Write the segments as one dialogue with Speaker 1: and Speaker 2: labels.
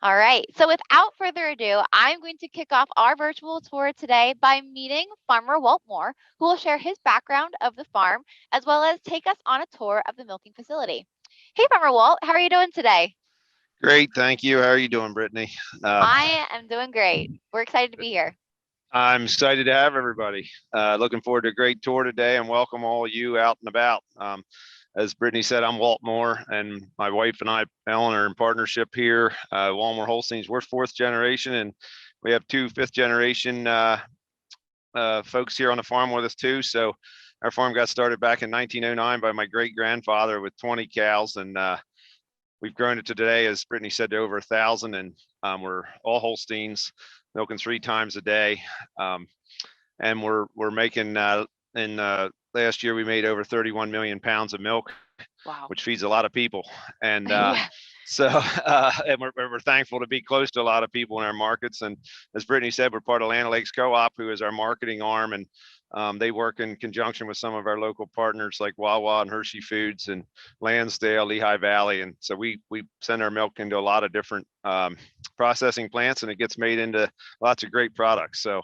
Speaker 1: All right, so without further ado, I'm going to kick off our virtual tour today by meeting farmer Walt Moore, who will share his background of the farm, as well as take us on a tour of the milking facility. Hey, Farmer Walt, how are you doing today?
Speaker 2: Great, thank you. How are you doing, Brittany?
Speaker 1: I am doing great. We're excited to be here.
Speaker 2: I'm excited to have everybody. Looking forward to a great tour today and welcome all of you out and about. As Brittany said, I'm Walt Moore, and my wife and I, Ellen, are in partnership here. Walmoore Holsteins, we're fourth generation, and we have two fifth generation folks here on the farm with us too. So our farm got started back in 1909 by my great grandfather with 20 cows, and we've grown it to today, as Brittany said, to over 1,000, and we're all Holsteins, milking 3 times a day, and we're making last year we made over 31 million pounds of milk. Wow. Which feeds a lot of people, and yeah. So and we're thankful to be close to a lot of people in our markets. And as Brittany said, we're part of Land Lakes Co-op, who is our marketing arm, and they work in conjunction with some of our local partners like Wawa and Hershey Foods and Lansdale, Lehigh Valley. And so we send our milk into a lot of different processing plants, and it gets made into lots of great products. So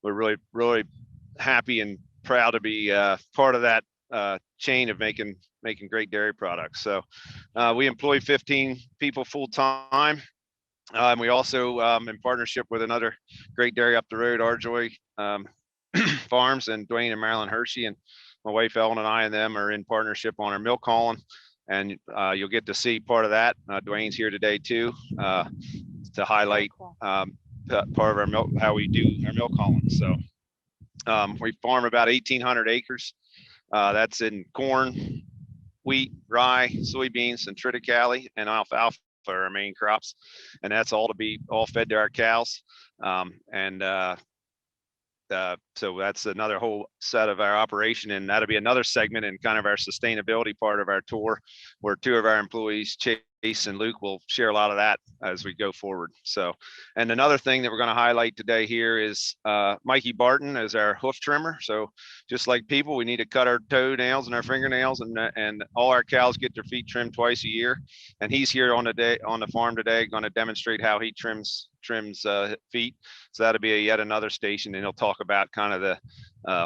Speaker 2: we're really happy and proud to be part of that chain of making great dairy products. So we employ 15 people full time. And we also, in partnership with another great dairy up the road, Arjoy Farms, and Dwayne and Marilyn Hershey, and my wife Ellen and I and them are in partnership on our milk hauling, and you'll get to see part of that. Dwayne's here today too to highlight part of our milk, how we do our milk hauling. So we farm about 1,800 acres. That's in corn, wheat, rye, soybeans, and triticale, and alfalfa are our main crops, and that's all to be all fed to our cows. So that's another whole set of our operation, and that'll be another segment in kind of our sustainability part of our tour, where 2 of our employees, Chase and Luke, will share a lot of that as we go forward. So, and another thing that we're going to highlight today here is Mikey Barton as our hoof trimmer. So just like people, we need to cut our toenails and our fingernails, and all our cows get their feet trimmed twice a year. And he's here on the farm today, going to demonstrate how he trims feet. So that'll be yet another station, and he'll talk about kind of the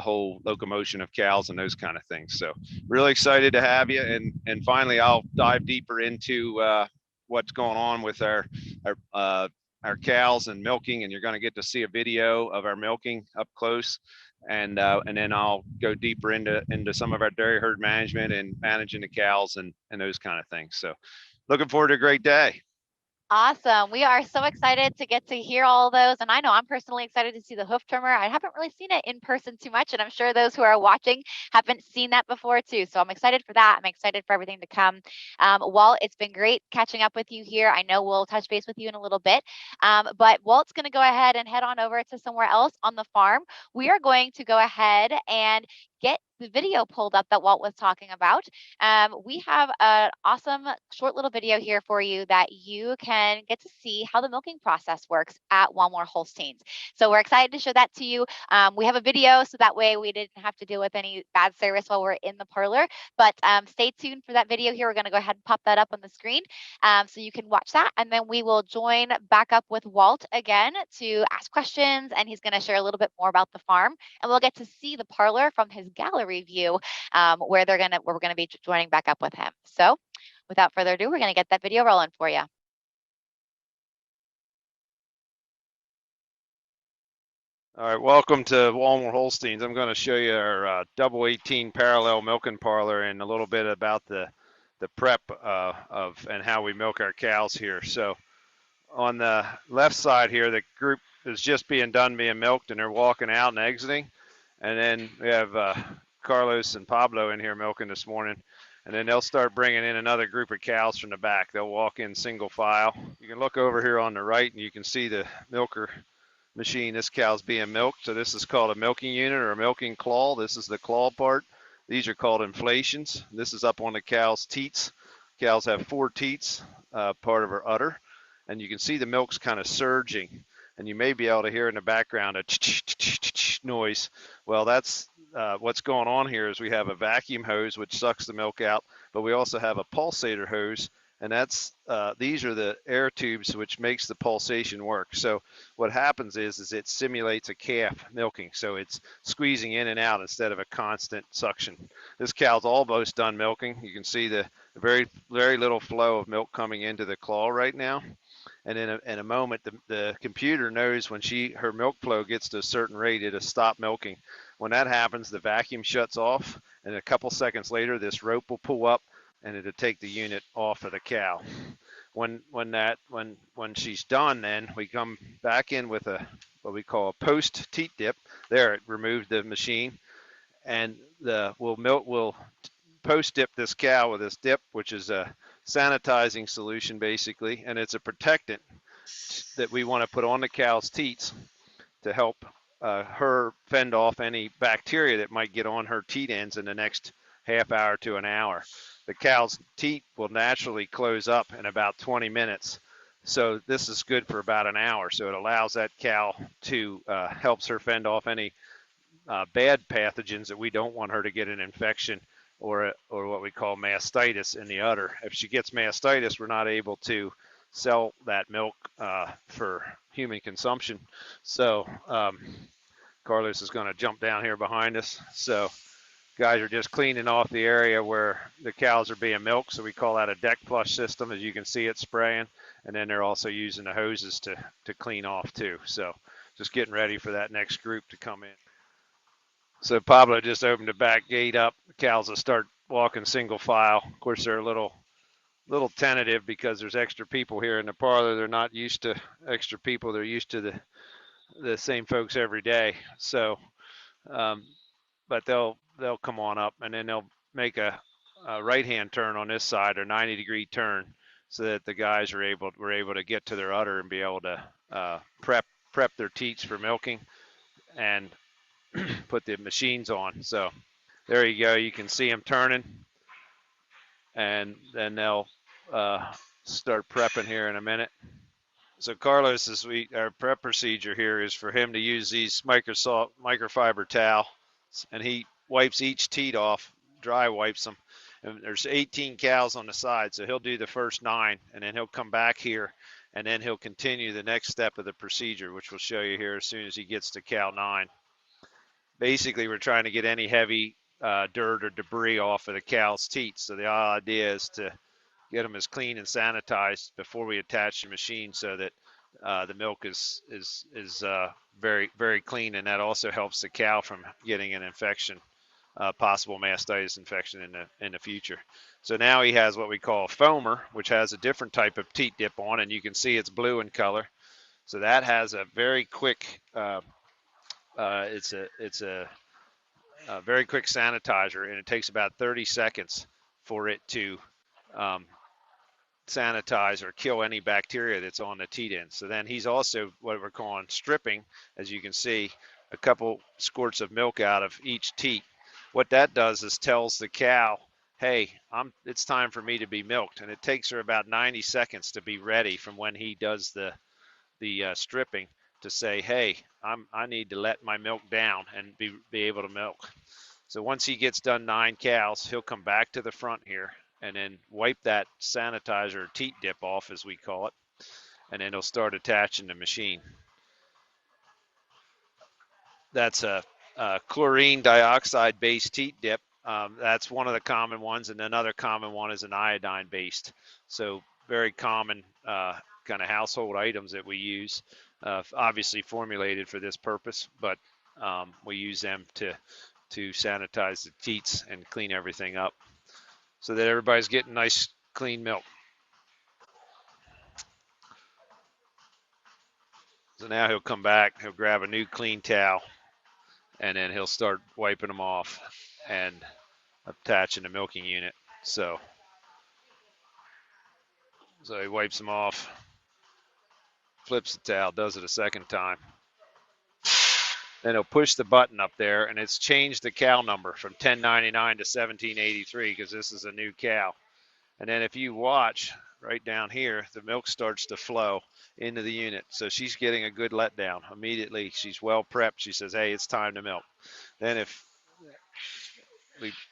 Speaker 2: whole locomotion of cows and those kind of things. So really excited to have you. And finally, I'll dive deeper into what's going on with our cows and milking, and you're going to get to see a video of our milking up close. And then I'll go deeper into some of our dairy herd management and managing the cows and those kind of things. So looking forward to a great day.
Speaker 1: Awesome. We are so excited to get to hear all of those. And I know I'm personally excited to see the hoof trimmer. I haven't really seen it in person too much, and I'm sure those who are watching haven't seen that before too. So I'm excited for that. I'm excited for everything to come. Walt, it's been great catching up with you here. I know we'll touch base with you in a little bit, but Walt's going to go ahead and head on over to somewhere else on the farm. We are going to go ahead and get the video pulled up that Walt was talking about. We have an awesome short little video here for you that you can get to see how the milking process works at Walmoore Holsteins. So we're excited to show that to you. We have a video, so that way we didn't have to deal with any bad service while we're in the parlor. But stay tuned for that video here. We're going to go ahead and pop that up on the screen so you can watch that. And then we will join back up with Walt again to ask questions. And he's going to share a little bit more about the farm. And we'll get to see the parlor from his gallery view where we're going to be joining back up with him. So without further ado, we're going to get that video rolling for you.
Speaker 2: All right, welcome to Walmoore Holsteins. I'm going to show you our double 18 parallel milking parlor and a little bit about the prep of and how we milk our cows here. So on the left side here, the group is just being milked, and they're walking out and exiting. And then we have Carlos and Pablo in here milking this morning. And then they'll start bringing in another group of cows from the back. They'll walk in single file. You can look over here on the right, and you can see the milker machine. This cow's being milked. So this is called a milking unit or a milking claw. This is the claw part. These are called inflations. This is up on the cow's teats. Cows have 4 teats, part of her udder. And you can see the milk's kind of surging. And you may be able to hear in the background a noise. Well, that's what's going on here is we have a vacuum hose which sucks the milk out, but we also have a pulsator hose, and that's these are the air tubes which makes the pulsation work. So what happens is it simulates a calf milking, so it's squeezing in and out instead of a constant suction. This cow's almost done milking. You can see the very little flow of milk coming into the claw right now. And in a moment, the computer knows when her milk flow gets to a certain rate, it'll stop milking. When that happens, the vacuum shuts off, and a couple seconds later, this rope will pull up, and it'll take the unit off of the cow. When she's done, then we come back in with what we call a post teat dip. There, it removed the machine, and we'll post dip this cow with this dip, which is a sanitizing solution basically, and it's a protectant that we want to put on the cow's teats to help her fend off any bacteria that might get on her teat ends in the next half hour to an hour. The cow's teat will naturally close up in about 20 minutes. So this is good for about an hour. So it allows that cow to helps her fend off any bad pathogens that we don't want her to get an infection or what we call mastitis in the udder. If she gets mastitis, we're not able to sell that milk for human consumption. So Carlos is going to jump down here behind us. So guys are just cleaning off the area where the cows are being milked. So we call that a deck flush system. As you can see, it's spraying. And then they're also using the hoses to clean off too. So just getting ready for that next group to come in. So Pablo just opened the back gate up. The cows will start walking single file. Of course, they're a little tentative because there's extra people here in the parlor. They're not used to extra people. They're used to the same folks every day. So, but they'll come on up, and then they'll make a right-hand turn on this side, or 90-degree turn, so that the guys we're able to get to their udder and be able to prep their teats for milking and put the machines on. So there you go. You can see them turning, and then they'll start prepping here in a minute. So Carlos, our prep procedure here is for him to use these microfiber towel, and he wipes each teat off, dry wipes them. And there's 18 cows on the side, so he'll do the first 9, and then he'll come back here, and then he'll continue the next step of the procedure, which we'll show you here as soon as he gets to cow 9. Basically, we're trying to get any heavy dirt or debris off of the cow's teats. So the idea is to get them as clean and sanitized before we attach the machine, so that the milk is very, very clean, and that also helps the cow from getting an infection, possible mastitis infection in the future. So now he has what we call a foamer, which has a different type of teat dip on, and you can see it's blue in color. So that has a very quick it's a very quick sanitizer, and it takes about 30 seconds for it to sanitize or kill any bacteria that's on the teat end. So then he's also what we're calling stripping, as you can see, a couple squirts of milk out of each teat. What that does is tells the cow, hey, it's time for me to be milked, and it takes her about 90 seconds to be ready from when he does the stripping to say, hey, I need to let my milk down and be able to milk. So once he gets done 9 cows, he'll come back to the front here and then wipe that sanitizer teat dip off, as we call it, and then he'll start attaching the machine. That's a chlorine dioxide based teat dip. That's one of the common ones, and another common one is an iodine based. So very common kind of household items that we use, obviously formulated for this purpose, but we use them to sanitize the teats and clean everything up so that everybody's getting nice clean milk. So now he'll come back, he'll grab a new clean towel, and then he'll start wiping them off and attaching the milking unit. So he wipes them off, flips the towel, does it a second time. Then he'll push the button up there, and it's changed the cow number from 1099 to 1783 because this is a new cow. And then if you watch right down here, the milk starts to flow into the unit. So she's getting a good letdown. Immediately, she's well prepped. She says, hey, it's time to milk. Then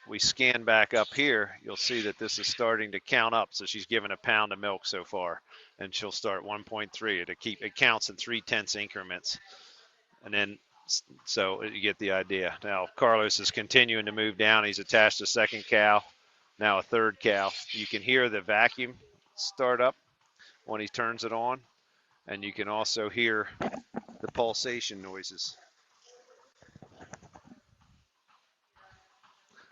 Speaker 2: we scan back up here, you'll see that this is starting to count up. So she's given a pound of milk so far, and she'll start 1.3 to keep it counts in 0.3 increments. And then, so you get the idea. Now Carlos is continuing to move down. He's attached a second cow, now a third cow. You can hear the vacuum start up when he turns it on, and you can also hear the pulsation noises.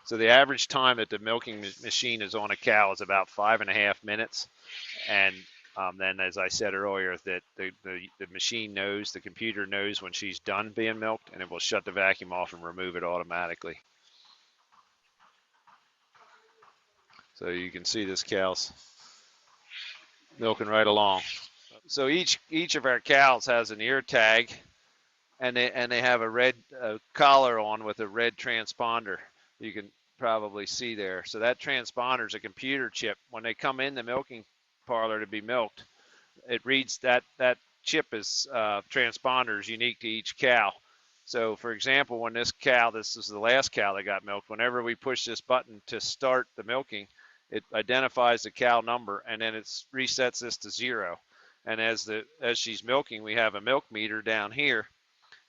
Speaker 2: So the average time that the milking machine is on a cow is about 5.5 minutes. And then, as I said earlier, that the machine knows, the computer knows when she's done being milked, and it will shut the vacuum off and remove it automatically. So you can see this cow's milking right along. So each of our cows has an ear tag, and they have a red collar on with a red transponder. You can probably see there. So that transponder is a computer chip. When they come in the milking parlor to be milked, it reads that chip is transponder is unique to each cow. So for example, when this is the last cow that got milked, whenever we push this button to start the milking, it identifies the cow number, and then it resets this to 0. And as she's milking, we have a milk meter down here,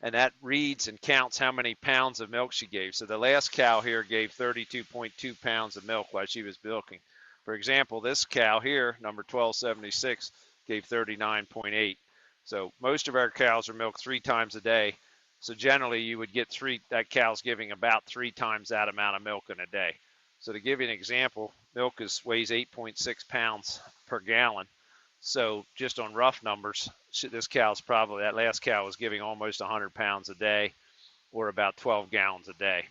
Speaker 2: and that reads and counts how many pounds of milk she gave. So the last cow here gave 32.2 pounds of milk while she was milking. For example, this cow here, number 1276, gave 39.8. So most of our cows are milked 3 times a day. So generally you would get that cow's giving about 3 times that amount of milk in a day. So to give you an example, milk weighs 8.6 pounds per gallon. So just on rough numbers, that last cow was giving almost 100 pounds a day, or about 12 gallons a day.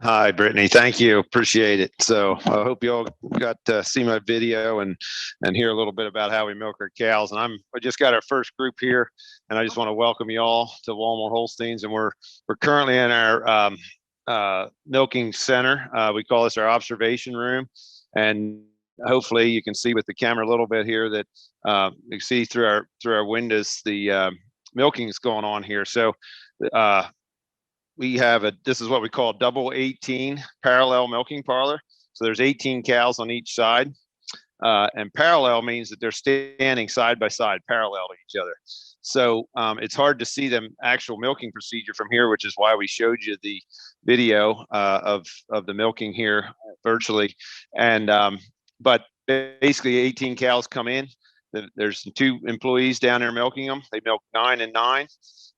Speaker 2: Hi, Brittany. Thank you. Appreciate it. So I hope you all got to see my video and hear a little bit about how we milk our cows. And I just got our first group here, and I just want to welcome you all to Walmoore Holsteins. And we're currently in our milking center. We call this our observation room, and hopefully you can see with the camera a little bit here that you see through our windows the milking is going on here. So we have this is what we call double 18 parallel milking parlor. So there's 18 cows on each side, and parallel means that they're standing side by side, parallel to each other. So it's hard to see them actual milking procedure from here, which is why we showed you the video of the milking here virtually. And but basically 18 cows come in. There's 2 employees down there milking them. They milk 9 and 9,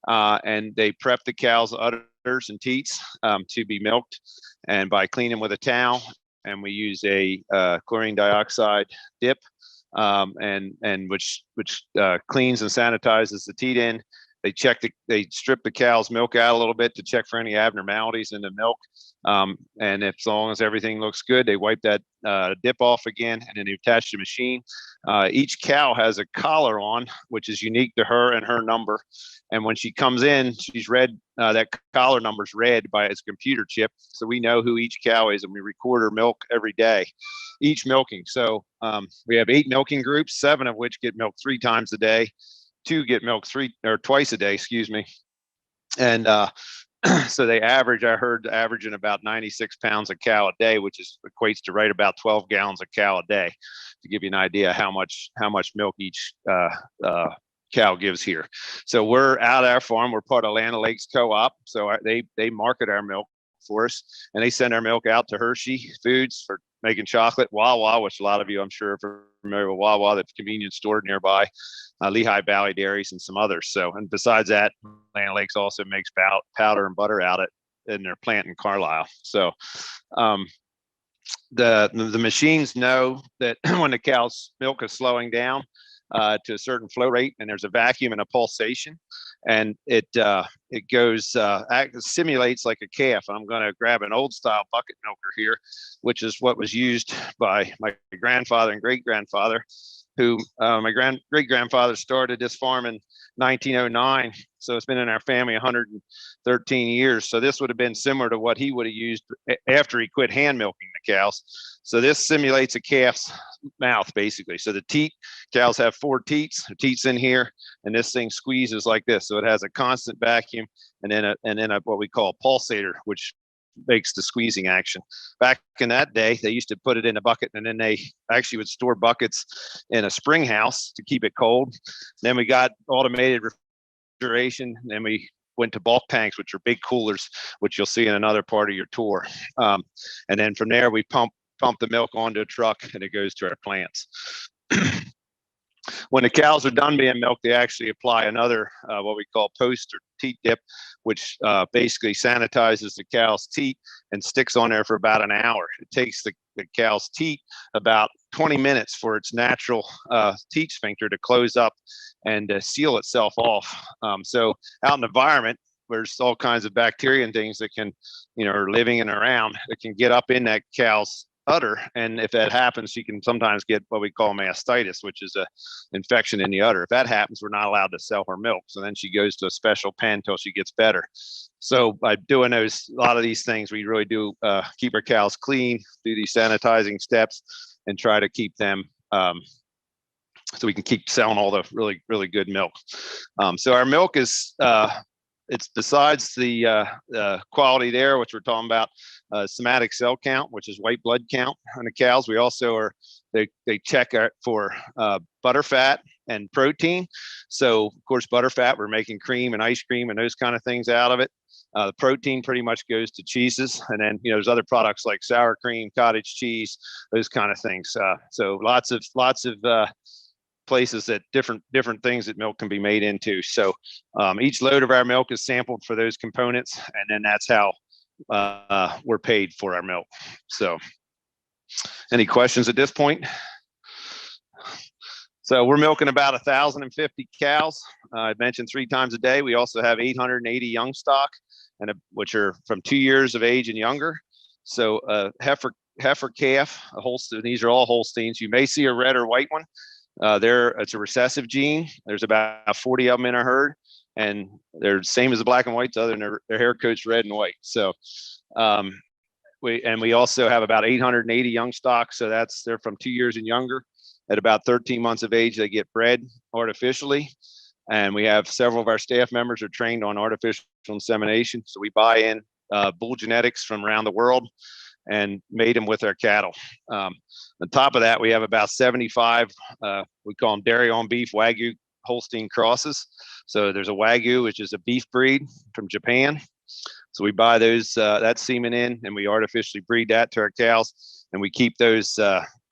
Speaker 2: and they prep the cows' udders and teats to be milked, and by cleaning with a towel. And we use a chlorine dioxide dip, and which cleans and sanitizes the teat end. They strip the cow's milk out a little bit to check for any abnormalities in the milk. And as long as everything looks good, they wipe that dip off again, and then they attach the machine. Each cow has a collar on, which is unique to her and her number. And when she comes in, she's read, that collar number's read by its computer chip. So we know who each cow is, and we record her milk every day, each milking. So we have 8 milking groups, 7 of which get milked 3 times a day. 2 get milked twice a day, excuse me. And so they averaging about 96 pounds a cow a day, which equates to right about 12 gallons a cow a day, to give you an idea how much milk each cow gives here. So we're out at our farm. We're part of Land O'Lakes Co-op. So they market our milk for us, and they send our milk out to Hershey Foods for making chocolate, Wawa, which a lot of you I'm sure are familiar with Wawa, the convenience store nearby, Lehigh Valley Dairies, and some others. So, and besides that, Land O'Lakes also makes powder and butter out in their plant in Carlisle. So the machines know that when the cow's milk is slowing down to a certain flow rate, and there's a vacuum and a pulsation, and it simulates like a calf. I'm going to grab an old style bucket milker here, which is what was used by my grandfather and great grandfather, who my great grandfather started this farm in 1909. So it's been in our family 113 years. So this would have been similar to what he would have used after he quit hand milking the cows. So this simulates a calf's mouth, basically. So the teat, cows have 4 teats. The teat's in here, and this thing squeezes like this. So it has a constant vacuum, and then a what we call a pulsator, which makes the squeezing action. Back in that day, they used to put it in a bucket, and then they actually would store buckets in a spring house to keep it cold. Then we got automated refrigeration, and then we went to bulk tanks, which are big coolers, which you'll see in another part of your tour. And then from there, we pump the milk onto a truck, and it goes to our plants. When the cows are done being milked, they actually apply another what we call post or teat dip, which basically sanitizes the cow's teat and sticks on there for about an hour. It takes the cow's teat about 20 minutes for its natural teat sphincter to close up and seal itself off. So out in the environment, there's all kinds of bacteria and things that can, are living and around that can get up in that cow's udder, and if that happens, you can sometimes get what we call mastitis, which is a infection in the udder. If that happens, we're not allowed to sell her milk, so then she goes to a special pen until she gets better. So by doing a lot of these things, we really do keep our cows clean, do these sanitizing steps, and try to keep them so we can keep selling all the really, really good milk. So our milk is it's besides the quality there, which we're talking about, somatic cell count, which is white blood count on the cows. We also they check for butter fat and protein. So of course, butter fat, we're making cream and ice cream and those kind of things out of it. The protein pretty much goes to cheeses, and then there's other products like sour cream, cottage cheese, those kind of things. So lots of places that different things that milk can be made into. So each load of our milk is sampled for those components, and then that's how we're paid for our milk. So any questions at this point? So we're milking about 1,050 cows. I mentioned 3 times a day. We also have 880 young stock, which are from 2 years of age and younger. So heifer calf, a Holstein. These are all Holsteins. You may see a red or white one. It's a recessive gene. There's about 40 of them in a herd, and they're the same as the black and whites, other than their hair coat's red and white. So we also have about 880 young stock. So they're from 2 years and younger. At about 13 months of age, they get bred artificially. And we have several of our staff members are trained on artificial insemination. So we buy in bull genetics from around the world and made them with our cattle. On top of that, we have about 75, we call them dairy on beef Wagyu Holstein crosses. So there's a Wagyu, which is a beef breed from Japan. So we buy that semen in, and we artificially breed that to our cows, and we keep those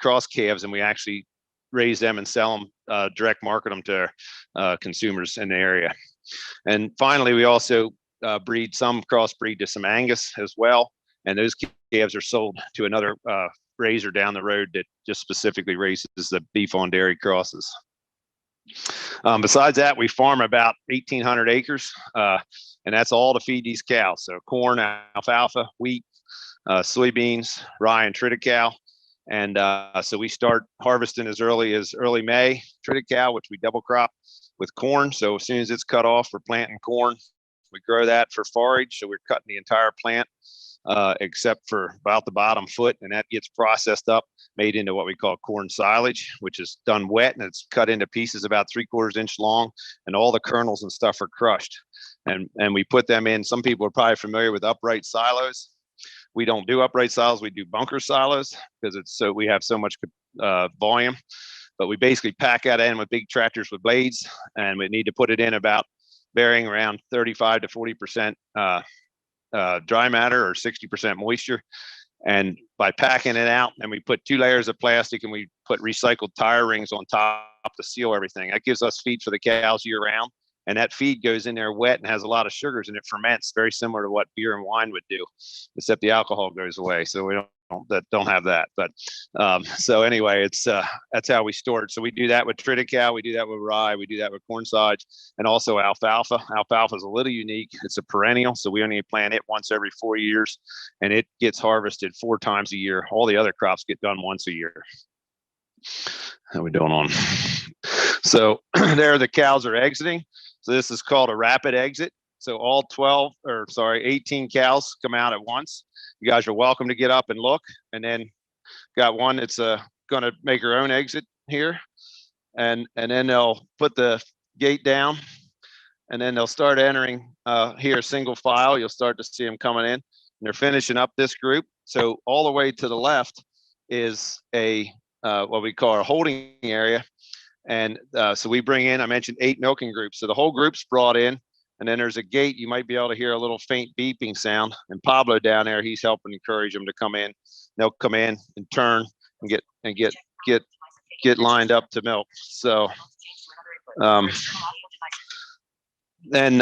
Speaker 2: cross calves, and we actually raise them and sell them, direct market them to consumers in the area. And finally, we also crossbreed to some Angus as well. And those calves are sold to another raiser down the road that just specifically raises the beef on dairy crosses. Besides that, we farm about 1,800 acres, and that's all to feed these cows. So corn, alfalfa, wheat, soybeans, rye, and triticale. And so we start harvesting as early May, triticale, which we double crop with corn. So as soon as it's cut off, we're planting corn. We grow that for forage. So we're cutting the entire plant, except for about the bottom foot, and that gets processed up, made into what we call corn silage, which is done wet, and it's cut into pieces about 3/4 inch long, and all the kernels and stuff are crushed. And we put them in. Some people are probably familiar with upright silos. We don't do upright silos, we do bunker silos, because we have so much volume. But we basically pack that in with big tractors with blades, and we need to put it in about varying around 35 to 40% dry matter or 60% moisture. And by packing it out, and we put 2 layers of plastic, and we put recycled tire rings on top to seal everything. That gives us feed for the cows year round. And that feed goes in there wet and has a lot of sugars, and it ferments, very similar to what beer and wine would do, except the alcohol goes away. So we don't have that. But so anyway, that's how we store it. So we do that with triticale, we do that with rye, we do that with corn silage, and also alfalfa. Alfalfa is a little unique. It's a perennial, so we only plant it once every 4 years, and it gets harvested 4 times a year. All the other crops get done once a year. How we doing on? So there the cows are exiting. So this is called a rapid exit. So all 18 cows come out at once. You guys are welcome to get up and look. And then got one that's going to make her own exit here, and then they'll put the gate down, and then they'll start entering here, single file. You'll start to see them coming in, and they're finishing up this group. So all the way to the left is a what we call a holding area. And so we bring in, I mentioned 8 milking groups. So the whole group's brought in, and then there's a gate. You might be able to hear a little faint beeping sound. And Pablo down there, he's helping encourage them to come in. They'll come in and turn and get lined up to milk. So then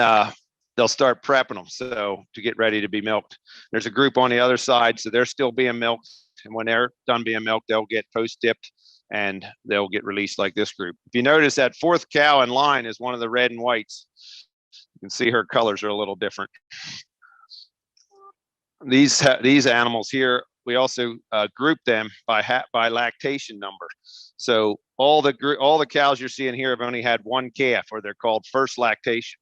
Speaker 2: they'll start prepping them so to get ready to be milked. There's a group on the other side, so they're still being milked. And when they're done being milked, they'll get post-dipped and they'll get released like this group. If you notice, that 4th cow in line is one of the red and whites. You can see her colors are a little different. These animals here, we also group them by lactation number. So all the cows you're seeing here have only had 1 calf, or they're called first lactation.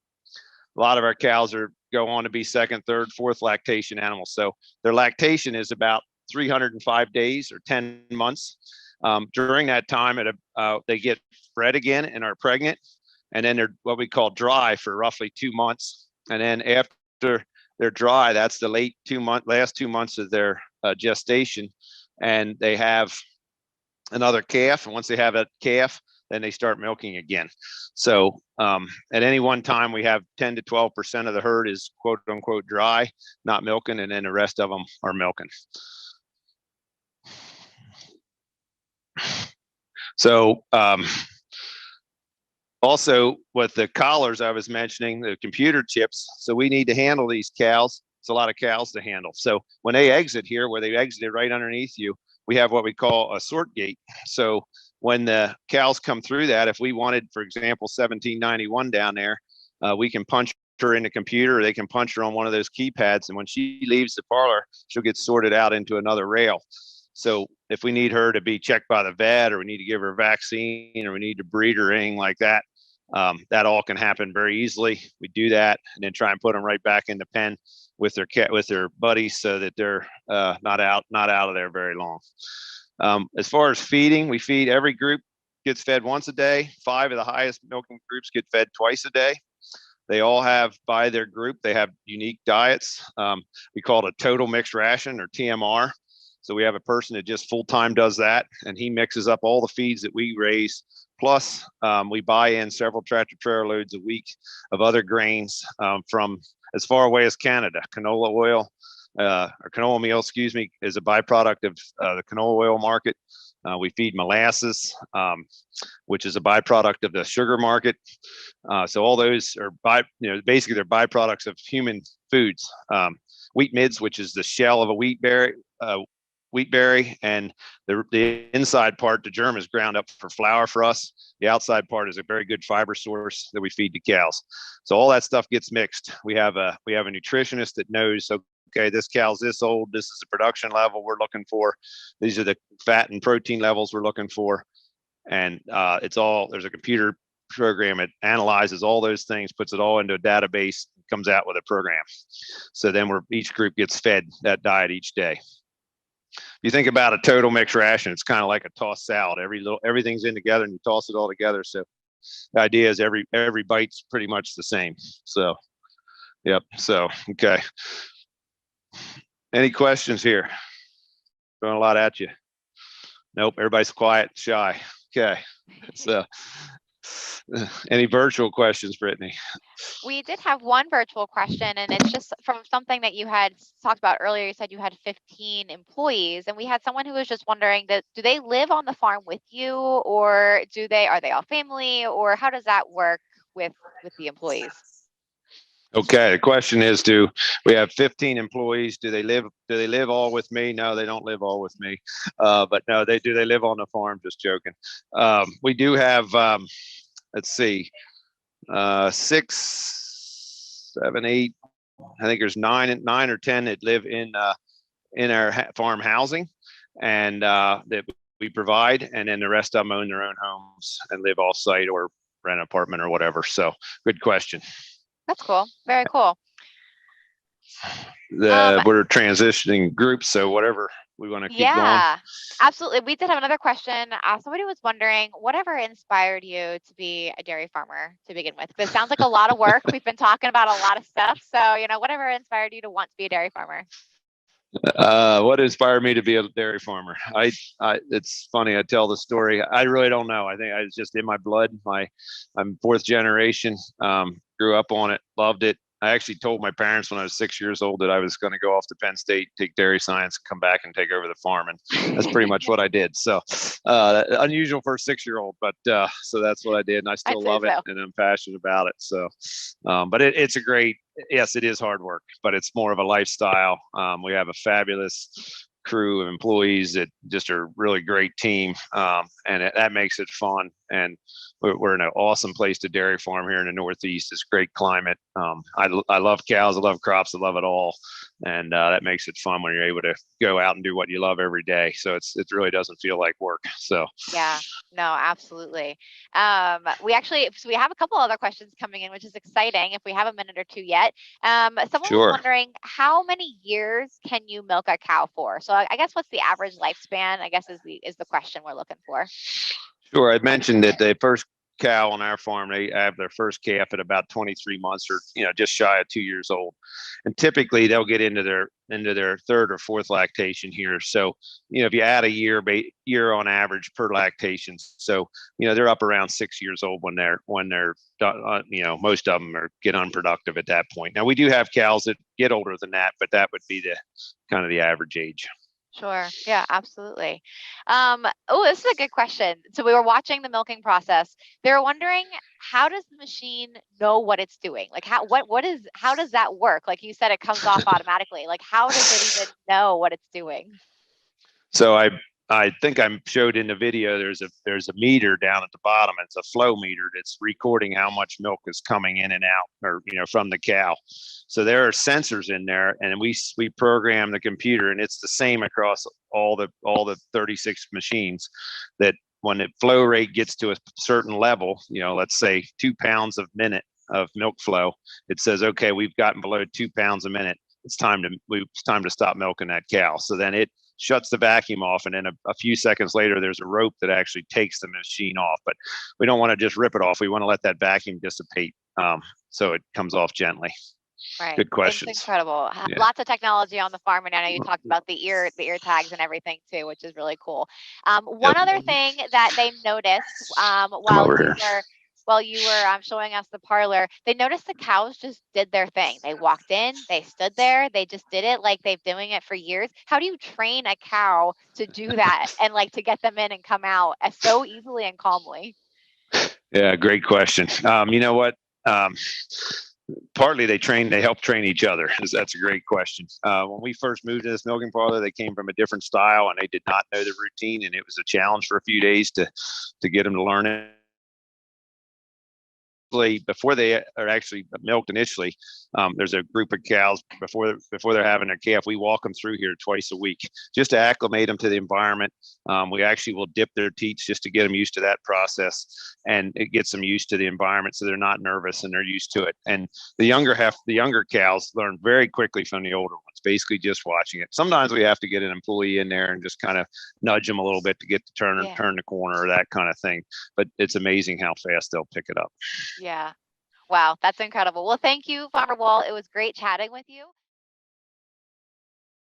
Speaker 2: A lot of our cows go on to be 2nd, 3rd, 4th lactation animals. So their lactation is about 305 days or 10 months. During that time, they get bred again and are pregnant, and then they're what we call dry for roughly 2 months. And then after they're dry, that's the last 2 months of their gestation, and they have another calf. And once they have a calf, then they start milking again. So at any one time, we have 10 to 12% of the herd is quote unquote dry, not milking, and then the rest of them are milking. So also with the collars I was mentioning, the computer chips, so we need to handle these cows. It's a lot of cows to handle. So when they exit here, where they exited right underneath you, we have what we call a sort gate. So when the cows come through that, if we wanted, for example, 1791 down there, we can punch her in the computer, or they can punch her on one of those keypads. And when she leaves the parlor, she'll get sorted out into another rail. So if we need her to be checked by the vet, or we need to give her a vaccine, or we need to breed her or anything like that, that all can happen very easily. We do that and then try and put them right back in the pen with their buddies, so that they're not out of there very long. As far as feeding, we feed, every group gets fed once a day. 5 of the highest milking groups get fed twice a day. They all have, by their group, they have unique diets. We call it a total mixed ration, or TMR. So we have a person that just full-time does that, and he mixes up all the feeds that we raise. Plus, we buy in several tractor-trailer loads a week of other grains from as far away as Canada. Canola oil, or canola meal, excuse me, is a byproduct of the canola oil market. We feed molasses, which is a byproduct of the sugar market. So all those are basically they're byproducts of human foods. Wheat midds, which is the shell of a wheat berry, and the inside part, the germ, is ground up for flour for us. The outside part is a very good fiber source that we feed to cows. So all that stuff gets mixed. We have a nutritionist that knows, okay, this cow's this old, this is the production level we're looking for, these are the fat and protein levels we're looking for. And there's a computer program that analyzes all those things, puts it all into a database, comes out with a program. So then each group gets fed that diet each day. You think about a total mixed ration, it's kind of like a tossed salad. Everything's in together and you toss it all together. So the idea is every bite's pretty much the same. So, yep. So, okay. Any questions here? Throwing a lot at you. Nope. Everybody's quiet, shy. Okay. So, any virtual questions, Brittany?
Speaker 1: We did have one virtual question, and it's just from something that you had talked about earlier. You said you had 15 employees, and we had someone who was just wondering that, do they live on the farm with you, or are they all family, or how does that work with the employees?
Speaker 2: Okay, the question is, we have 15 employees? Do they live all with me? No, they don't live all with me. But no, they live on the farm? Just joking. We do have, let's see, 6, 7, 8. I think there's 9 or 10 that live in our farm housing, and that we provide, and then the rest of them own their own homes and live off site or rent an apartment or whatever. So, good question.
Speaker 1: That's cool. Very cool.
Speaker 2: We're transitioning groups, so whatever want to keep going?
Speaker 1: Yeah, absolutely. We did have another question. Somebody was wondering, whatever inspired you to be a dairy farmer to begin with? Because it sounds like a lot of work. We've been talking about a lot of stuff. So, whatever inspired you to want to be a dairy farmer?
Speaker 2: What inspired me to be a dairy farmer? It's funny. I tell the story. I really don't know. I think it's just in my blood. I'm fourth generation. Grew up on it. Loved it. I actually told my parents when I was 6 years old that I was going to go off to Penn State, take dairy science, come back and take over the farm, and that's pretty much what I did. So, unusual for a 6-year-old, but so that's what I did, and I still love it, and I'm passionate about it. So, but it's a great. Yes, it is hard work, but it's more of a lifestyle. We have a fabulous crew of employees that just are a really great team, and that makes it fun. And we're in an awesome place to dairy farm here in the Northeast. It's great climate. I love cows. I love crops. I love it all, and that makes it fun when you're able to go out and do what you love every day. So it really doesn't feel like work. So
Speaker 1: yeah, no, absolutely. We have a couple other questions coming in, which is exciting. If we have a minute or two yet, someone was wondering, how many years can you milk a cow for? So I guess what's the average lifespan? I guess is the question we're looking for.
Speaker 2: Sure. I mentioned that the first cow on our farm, they have their first calf at about 23 months, or just shy of 2 years old, and typically they'll get into their third or fourth lactation here. So if you add a year on average per lactation, so they're up around 6 years old when they're most of them get unproductive at that point. Now we do have cows that get older than that, but that would be the kind of the average age.
Speaker 1: Sure. Yeah, absolutely. This is a good question. So we were watching the milking process. They were wondering, how does the machine know what it's doing? Like how does that work? Like you said, it comes off automatically. Like how does it even know what it's doing?
Speaker 2: So I think I showed in the video, there's a meter down at the bottom. It's a flow meter that's recording how much milk is coming in and out, or from the cow. So there are sensors in there, and we program the computer, and it's the same across all the 36 machines, that when the flow rate gets to a certain level, let's say 2 pounds a minute of milk flow, it says, okay, we've gotten below 2 pounds a minute. It's time to stop milking that cow. So then it shuts the vacuum off, and then a few seconds later, there's a rope that actually takes the machine off. But we don't want to just rip it off. We want to let that vacuum dissipate, so it comes off gently.
Speaker 1: Right.
Speaker 2: Good questions.
Speaker 1: It's incredible. Yeah. Lots of technology on the farm, and I know you talked about the ear tags and everything too, which is really cool. One other thing that they noticed while you were showing us the parlor, they noticed the cows just did their thing. They walked in, they stood there, they just did it like they've been doing it for years. How do you train a cow to do that and like to get them in and come out so easily and calmly?
Speaker 2: Yeah, great question. You know what? Partly they help train each other. That's a great question. When we first moved to this milking parlor, they came from a different style, and they did not know the routine, and it was a challenge for a few days to get them to learn it. Before they are actually milked initially, there's a group of cows before they're having their calf. We walk them through here twice a week just to acclimate them to the environment. We actually will dip their teats just to get them used to that process, and it gets them used to the environment, so they're not nervous and they're used to it. And the younger cows learn very quickly from the older ones, basically just watching it. Sometimes we have to get an employee in there and just kind of nudge them a little bit to get to turn the corner or that kind of thing. But it's amazing how fast they'll pick it up.
Speaker 1: Yeah. Wow, that's incredible. Well, thank you, Farmer Walt. It was great chatting with you.